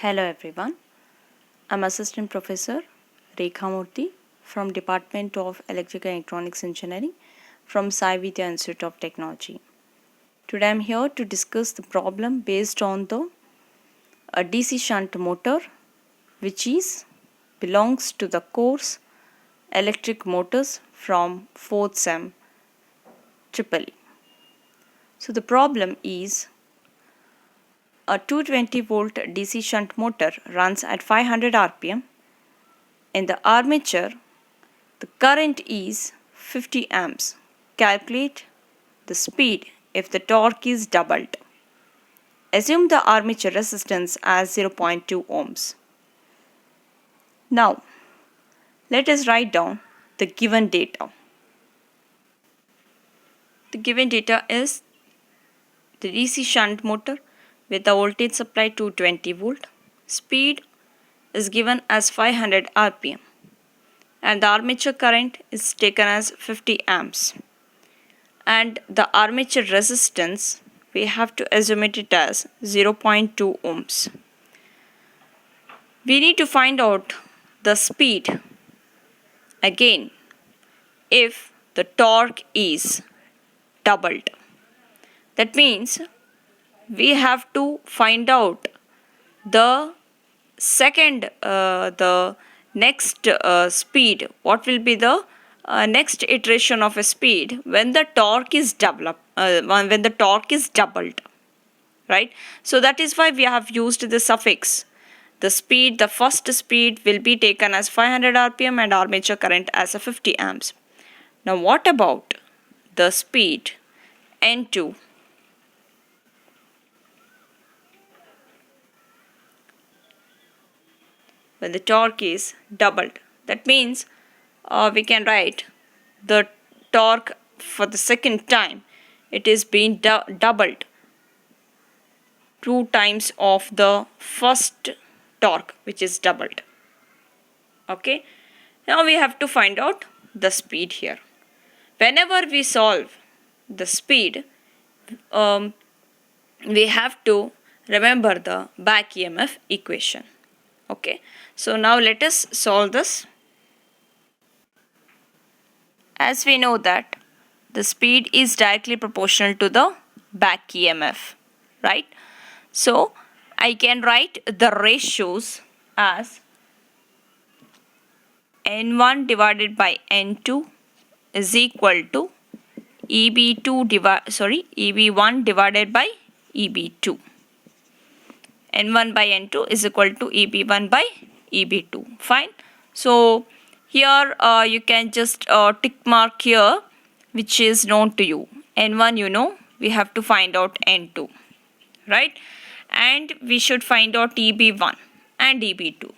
Hello everyone. I'm Assistant Professor Rekha Murthy from Department of Electrical and Electronics Engineering from Sai Vidya Institute of Technology. Today I'm here to discuss the problem based on the DC shunt motor which belongs to the course Electric Motors from 4th SEM EEE. So the problem is a 220 volt DC shunt motor runs at 500 rpm. In the armature, the current is 50 amps. Calculate the speed if the torque is doubled. Assume the armature resistance as 0.2 ohms. Now, let us write down the given data. The given data is the DC shunt motor with a voltage supply 220 volt. Speed is given as 500 rpm and the armature current is taken as 50 amps. And the armature resistance, we have to assume it as 0.2 ohms. We need to find out the speed again if the torque is doubled. That means we have to find out the next speed. What will be the next iteration of a speed when the torque is doubled, right? So that is why we have used the suffix. The speed, the first speed will be taken as 500 rpm and armature current as a 50 amps. Now what about the speed N2? When the torque is doubled. That means we can write the torque for the second time. It is being doubled 2 times of the first torque, which is doubled. Okay. Now we have to find out the speed here. Whenever we solve the speed, we have to remember the back EMF equation. Okay, so now let us solve this. As we know that the speed is directly proportional to the back EMF, right? So I can write the ratios as N1 divided by N2 is equal to EB1 divided by EB2. N1 by N2 is equal to EB1 by EB2. Fine. So here you can just tick mark here which is known to you. N1 you know, we have to find out N2, right? And we should find out EB1 and EB2.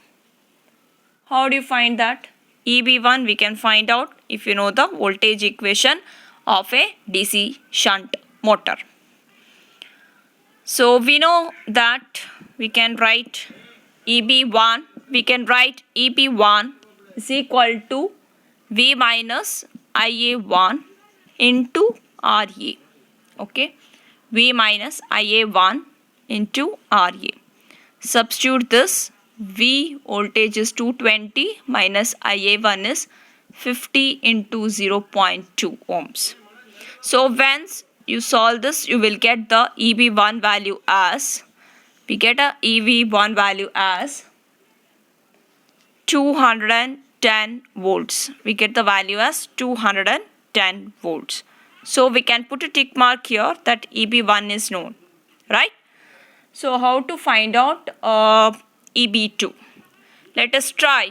How do you find that? EB1 we can find out if you know the voltage equation of a DC shunt motor. So we know that we can write EB1 is equal to V minus IA1 into RA. Okay, V minus IA1 into RA. Substitute this. V voltage is 220 minus IA1 is 50 into 0.2 ohms. So once you solve this, you will get the EB1 value as, we get a EB1 value as 210 volts. We get the value as 210 volts. So we can put a tick mark here that EB1 is known, right? So how to find out EB2? Let us try.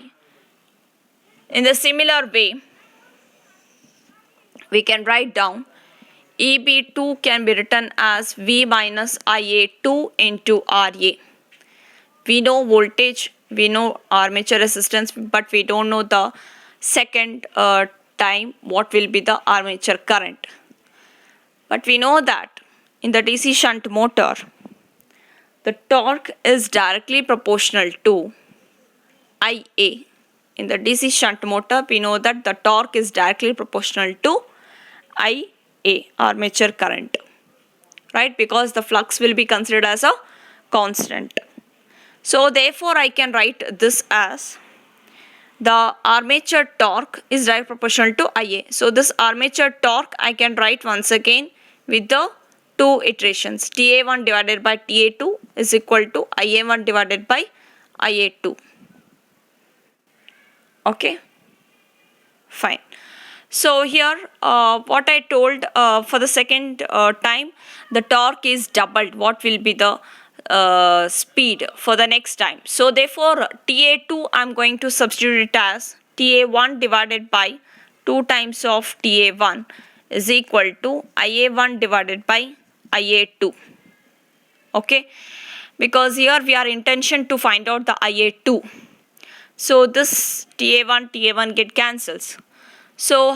In the similar way, we can write down EB2 can be written as V minus IA2 into RA. We know voltage, we know armature resistance, but we don't know the second time what will be the armature current. But we know that in the DC shunt motor, the torque is directly proportional to IA. In the DC shunt motor, we know that the torque is directly proportional to IA, armature current, right? Because the flux will be considered as a constant. So therefore I can write this as the armature torque is direct proportional to Ia. So this armature torque I can write once again with the two iterations. TA1 divided by TA2 is equal to Ia1 divided by Ia2. Okay, fine. So here what I told for the second time, the torque is doubled. What will be the speed for the next time? So therefore TA2 I am going to substitute it as TA1 divided by 2 times of TA1 is equal to Ia1 divided by Ia2. Okay, because here we are intention to find out the Ia2. So this TA1 get cancels. So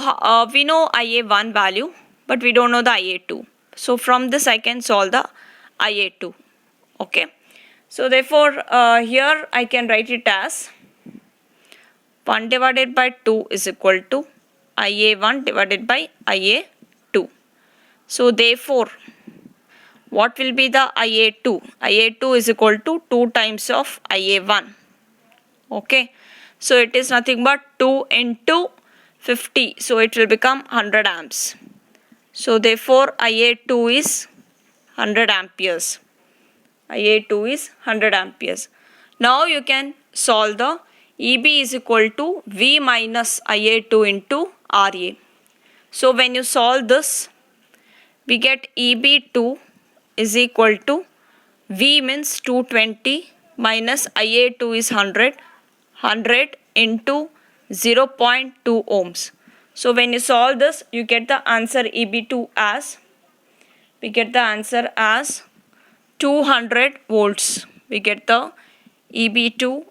we know Ia1 value, but we don't know the Ia2. So from this I can solve the Ia2. Okay. So therefore here I can write it as 1 divided by 2 is equal to Ia1 divided by Ia2. So therefore what will be the Ia2? Ia2 is equal to 2 times of Ia1. Okay. So it is nothing but 2 into 50. So it will become 100 amps. So therefore Ia2 is 100 amperes. Ia2 is 100 amperes. Now you can solve the EB is equal to V minus Ia2 into RA. So when you solve this, we get EB2 is equal to V means 220 minus Ia2 is 100 into 0.2 ohms. So when you solve this, you get the answer EB2 as, we get the answer as 200 volts. We get the EB2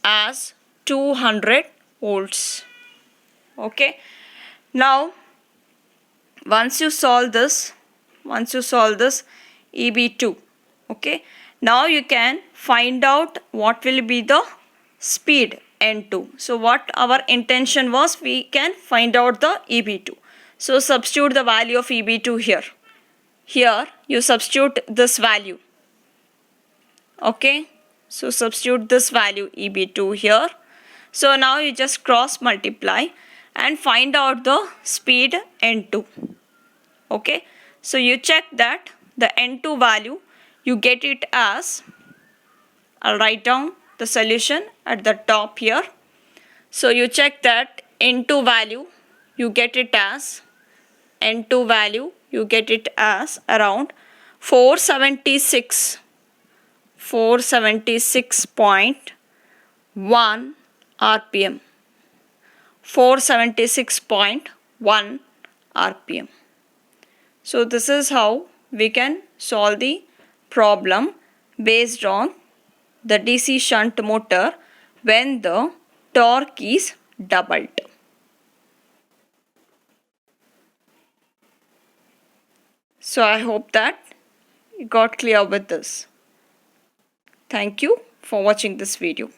as 200 volts. Okay. Now, once you solve this EB2, okay, now you can find out what will be the speed N2. So what our intention was, we can find out the EB2. So substitute the value of EB2 here. Here you substitute this value. Okay, so substitute this value EB2 here. So now you just cross multiply and find out the speed N2. Okay, so you check that the N2 value, you get it as, I'll write down the solution at the top here. So you check that N2 value, you get it as, N2 value, you get it as around 476.1 RPM. 476.1 RPM. So this is how we can solve the problem based on the DC shunt motor when the torque is doubled. So I hope that you got clear with this. Thank you for watching this video.